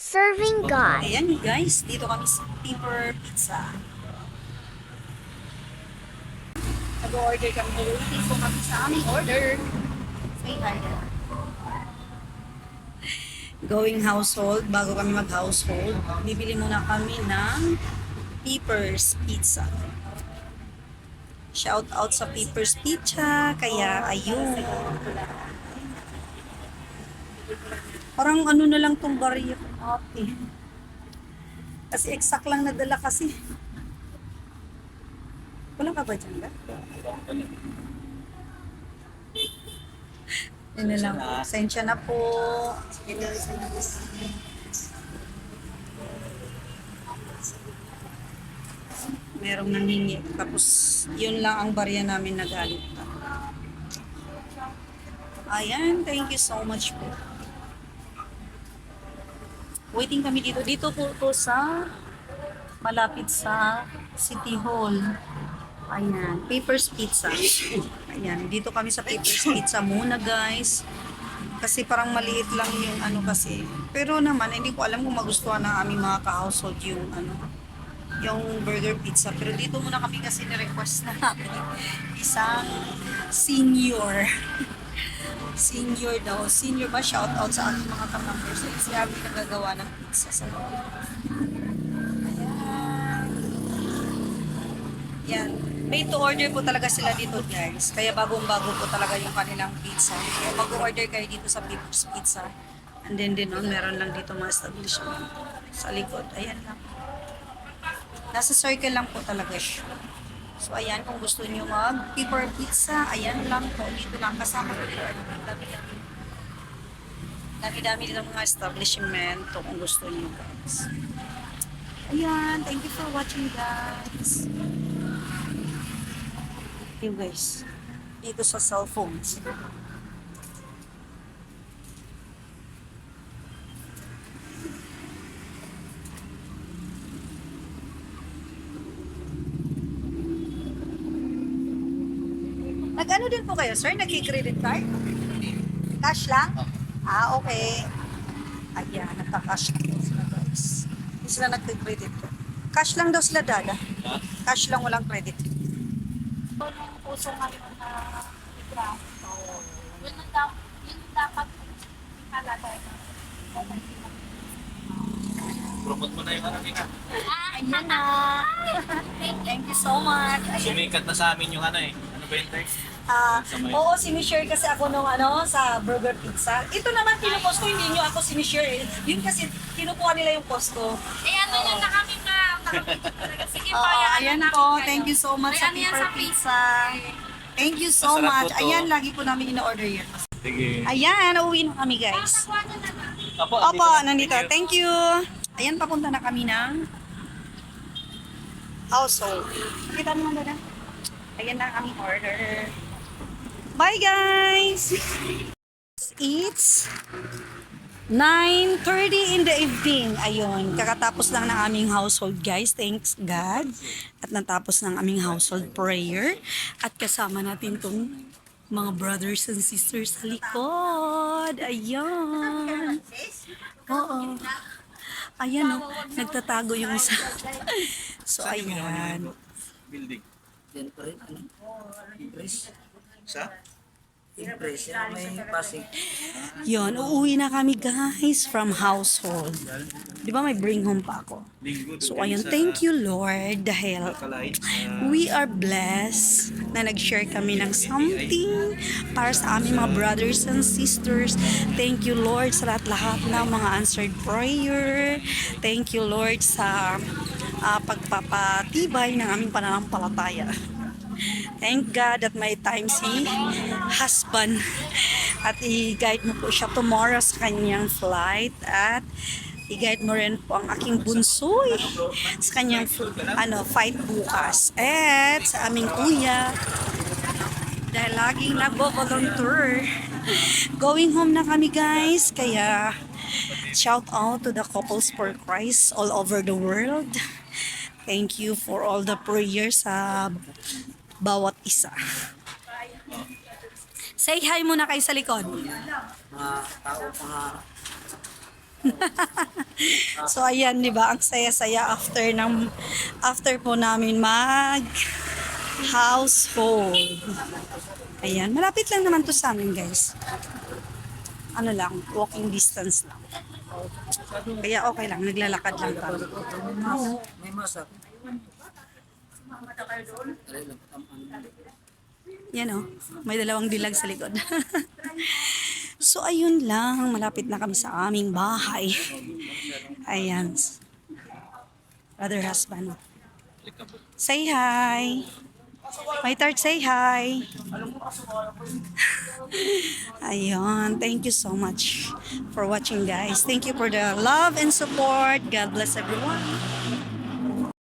Serving God. Ayan guys, dito kami sa Pepper Pizza. Nag-order kami. Waiting po kami sa aming order. Say hi. Going household, bago kami mag-household, bibili muna kami ng Pepper's Pizza. Shout out sa Pepper's Pizza, kaya ayun. Parang ano na lang tong barya. Okay. Kasi exact lang nadala kasi. Wala ka ba dyan ba? Yun na lang. Pasensya na po. Merong nangingi. Tapos, yun lang ang barya namin na galit. Ayan, thank you so much po. Waiting kami dito. Dito po sa malapit sa City Hall. Ayan, Pepper's Pizza. Ayan, dito kami sa Pepper's Pizza muna guys. Kasi parang maliit lang yung ano kasi. Pero naman, hindi ko alam kung magustuhan ng aming mga ka-household yung ano, yung burger pizza. Pero dito muna kami kasi ni-request na namin isang senior. Senior daw. Senior ba? Shout out sa ating mga ka-members. Si Abby nagagawa ng pizza sa loob. Ayan. Yan. Made to order po talaga sila dito guys. Kaya bagong-bago po talaga yung kanilang pizza. Kaya mag-order kayo dito sa Pepper's Pizza. And then meron lang dito mga establishment sa likod. Ayan lang. Nasa circle lang po talaga siya. So ayan, kung gusto niyo mag Pepper Pizza, ayan lang po. Dito lang kasama ko dito. Dami-dami dito mga establishment kung gusto niyo guys. Ayan, thank you for watching guys. You guys, dito sa cellphones. Nag-ano din po kayo, sir? Nag-credit card? Cash lang? Ah, okay. Ayan, nagka-cash lang sila guys. Hindi sila nag-credit card. Cash lang daw sila dada. Cash lang, walang credit. Nung puso ngayon na itra, yun dapat halaga. Promote mo na yung ano nila. Ayun na. Thank you so much. Ayan. Sumikat na sa amin yung ano eh. Ano ba yun, Tay? Oo, sinishare kasi ako nung ano, sa Burger Pizza. Ito naman pinupost ko, hindi nyo ako sinishare eh. Yun kasi kinukuha nila yung post ko. Ano yun na kami na nakapicture talaga. Sige po, Oo, yan ayan namin po. kayo. Thank you so much May sa ano yan Pepper sa Pizza. Thank you so Masarap much. po to. Ayan, lagi po namin in-order yan. Sige. Ayan, uuwi na kami guys. Opo, Opo, nandito. Thank you. Ayan, papunta na kami ng household. Kita mo na. Ayan na ang aming order. Bye guys! It's 9:30 in the evening. Ayun, kakatapos lang ng aming household guys. Thanks God. At natapos ng aming household prayer. At kasama natin tong mga brothers and sisters sa likod. Ayan. Oo. Ayan o, nagtatago yung isa. So ayan. Building. Yan pa rin, ano? Impress. Sa? Impress. Yan may passing. Yun, uuwi na kami guys from household. Di ba may bring home pa ako? Linggo. So ayun, thank you Lord dahil we are blessed na nag-share kami ng something para sa aming mga brothers and sisters. Thank you Lord sa lahat-lahat ng mga answered prayer. Thank you Lord sa pagpapatibay ng aming pananampalataya. Thank God that may time si husband at i-guide mo po siya tomorrow sa kanyang flight at i-guide mo rin po ang aking bunsoy sa kanyang fight bukas. At sa aming kuya dahil laging nagbo-volunteer. Going home na kami guys, kaya shout out to the couples for Christ all over the world. Thank you for all the prayers sa bawat isa. Say hi muna kayo sa likod. Mga tao, mga So ayan, 'di ba? Ang saya-saya after po namin mag household. Ayan, malapit lang naman to sa amin, guys. Ano lang, walking distance lang. Kaya okay lang, naglalakad lang kami. May masak. Dali lang, Yan oh, may dalawang dilag sa likod. So ayun lang, malapit na kami sa aming bahay. Ayan. Brother husband. Say hi. My tart, say hi. Ayun, thank you so much for watching, guys. Thank you for the love and support. God bless everyone.